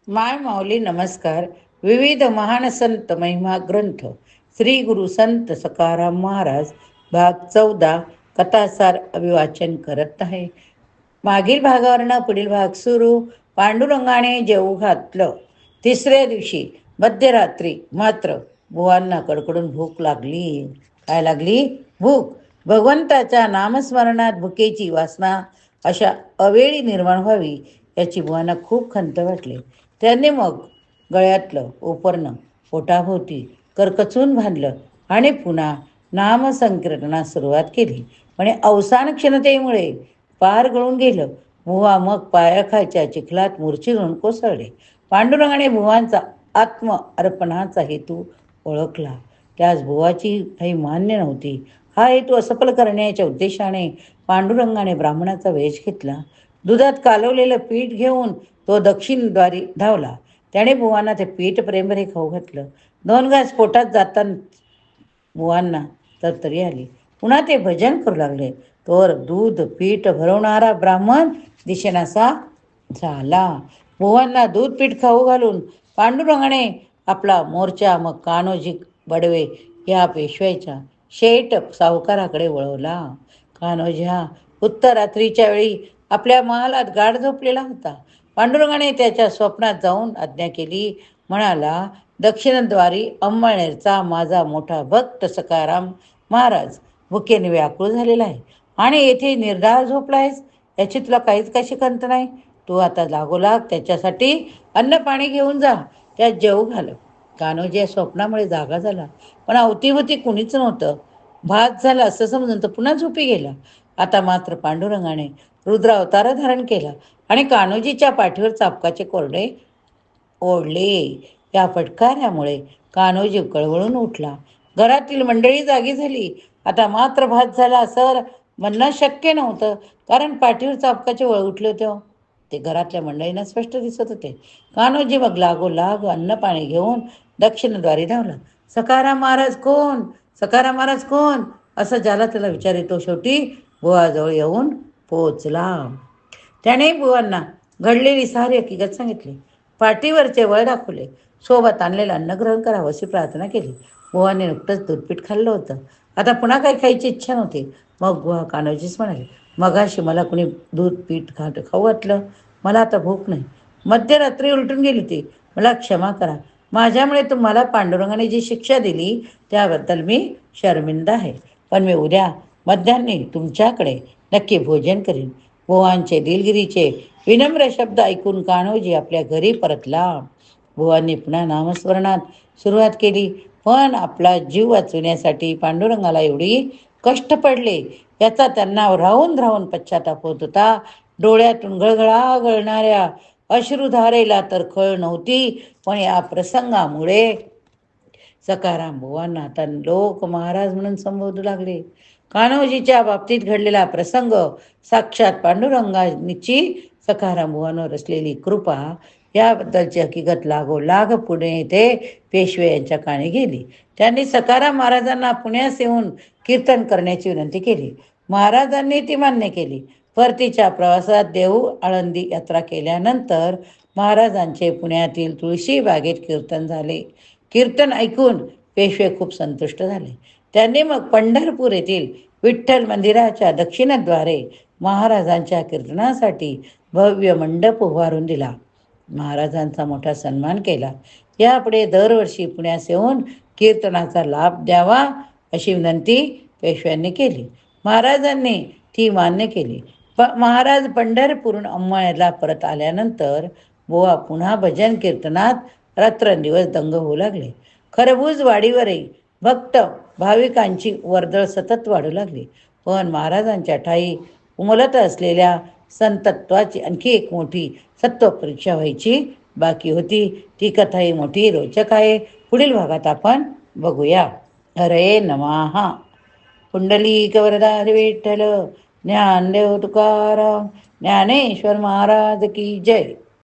माय माऊली नमस्कार. विविध महान संत महिमा ग्रंथ श्री गुरु संत सखाराम महाराज भाग 14 कथासार अभिवाचन करत आहे. मागील भागावरनं पुढील भाग सुरू. पांडुरंगाने जेवू घातलं. तिसऱ्या दिवशी मध्यरात्री मात्र बुवांना कडकडून भूक लागली. काय लागली? भूक. भगवंताच्या नामस्मरणात भुकेची वासना अशा अवेळी निर्माण व्हावी याची बुवांना खूप खंत वाटली. त्यांनी मग गळ्यातलं उपरणं पोटाभोवती करकचून बांधलं आणि पुन्हा नामसंकीर्तनास सुरुवात केली. पण अवसान क्षणतेमुळे पार गळून गेलं. बुवा मग पायाखालच्या चिखलात मूर्छी घेऊन कोसळले. पांडुरंगाने बुवांचा आत्म अर्पणाचा हेतू ओळखला. त्यास बुवाची काही मान्य नव्हती. हा हेतू असफल करण्याच्या उद्देशाने पांडुरंगाने ब्राह्मणाचा वेश घेतला. दुधात कालवलेलं पीठ घेऊन तो दक्षिणद्वारी धावला. त्याने बुवांना ते पीठ प्रेमभरे खाऊ घातलं. 2 घास पोटात जाताना बुवांना तरतरी आली. पुन्हा ते भजन करू लागले. तोवर दूध पीठ भरवणारा ब्राह्मण दिसेनासा झाला. बुवांना दूध पीठ खाऊ घालून पांडुरंगाने आपला मोर्चा मग कान्होजी बडवे या पेशव्याच्या शेट सावकाराकडे वळवला. कान्होजी हा उत्तरात्रीच्या वेळी आपल्या महालात गाढ झोपलेला होता. पांडुरंगाने त्याच्या स्वप्नात जाऊन आज्ञा केली. म्हणाला, दक्षिणद्वारी अंमळनेरचा माझा मोठा भक्त सखाराम महाराज भुकेने व्याकुळ झालेला आहे आणि येथे निर्धार झोपला आहेस. याची तुला काहीच कशी खंत नाही. तू आता लागोलाग त्याच्यासाठी अन्न पाणी घेऊन जा, त्यात जेवू घाल. कान्होजी या स्वप्नामुळे जागा झाला, पण अवतीभोवती कुणीच नव्हतं. भात झाला असं समजून तो पुन्हा झोपी गेला. आता मात्र पांडुरंगाने रुद्रावतार धारण केला आणि कान्होजीच्या पाठीवर चापकाचे कोरडे ओढले. या फटकाऱ्यामुळे कान्होजी कळवळून उठला. घरातील मंडळी जागी झाली. आता मात्र भात झाला असं म्हणणं शक्य नव्हतं, कारण पाठीवर चापकाचे वळ उठले होते. ते घरातल्या मंडळींना स्पष्ट दिसत होते. कान्होजी मग लागोलाग अन्न पाणी घेऊन दक्षिणद्वारी धावला. सखाराम महाराज कोण? सखाराम महाराज कोण? असं ज्याला त्याला विचार येतो. शेवटी बुवाजवळ येऊन पोचला. त्याने बुवांना घडलेली सारी हकीकत सांगितली. पाठीवरचे वळ दाखवले. सोबत आणलेलं अन्न ग्रहण करावं अशी प्रार्थना केली. बुवाने नुकतंच दूधपीठ खाल्लं होतं. आता पुन्हा काही खायची इच्छा नव्हती. मग बुवा कान्होजीच म्हणाले, मगाशी मला कुणी दूध पीठ खाऊ घातलं. मला आता भूक नाही. मध्यरात्री उलटून गेली ती. मला क्षमा करा. माझ्यामुळे तुम्हाला पांडुरंगाने जी शिक्षा दिली त्याबद्दल मी शर्मिंदा आहे. पण मी उद्या मध्यान्ही तुमच्याकडे नक्की भोजन करीन. बुवांचे दिलगिरीचे विनम्र शब्द ऐकून कान्होजी आपल्या घरी परतला. बुवांनी पुन्हा नामस्मरणात सुरुवात केली. पण आपला जीव वाचवण्यासाठी पांडुरंगाला एवढी कष्ट पडले याचा त्यांना राहून राहून पश्चाताप होत होता. डोळ्यातून गळगळा गळणाऱ्या अश्रुधारेला तर खळ नव्हती, पण या प्रसंगामुळे सखाराम बुवांना आता लोक महाराज म्हणून संबोधू लागले. कान्होजीच्या बाबतीत घडलेला प्रसंग साक्षात पांडुरंगाची सखाराम बुवांवर असलेली कृपा याबद्दलची हकीकत लागोलाग पुणे येथे पेशवे यांच्या कानी गेली. त्यांनी सखाराम महाराजांना पुण्यास येऊन कीर्तन करण्याची विनंती केली. महाराजांनी ती मान्य केली. परतीच्या प्रवासात देहू आळंदी यात्रा केल्यानंतर महाराजांचे पुण्यातील तुळशी बागेत कीर्तन झाले. कीर्तन ऐकून पेशवे खूप संतुष्ट झाले. त्यांनी मग पंढरपूर येथील विठ्ठल मंदिराच्या दक्षिणद्वारे महाराजांच्या कीर्तनासाठी भव्य मंडप उभारून दिला. महाराजांचा मोठा सन्मान केला. यापुढे दरवर्षी पुण्यास येऊन कीर्तनाचा लाभ द्यावा अशी विनंती पेशव्यांनी केली. महाराजांनी ती मान्य केली. महाराज पंढरपूरून अंमळनेरला परत आल्यानंतर बुवा पुन्हा भजन कीर्तनात रात्रंदिवस दंग होऊ लागले. खरबूज वाडीवरही भक्त भाविकांची वर्दळ सतत वाढू लागली. पण महाराजांच्या ठाई उमलत असलेल्या संतत्वाची आणखी एक मोठी सत्वपरीक्षा व्हायची बाकी होती. ती कथाही मोठी रोचक आहे. पुढील भागात आपण बघूया. हरे नमः. पुंडलिक वरदा हरी विठ्ठल. ज्ञानदेव तुकाराम ज्ञानेश्वर महाराज की जय.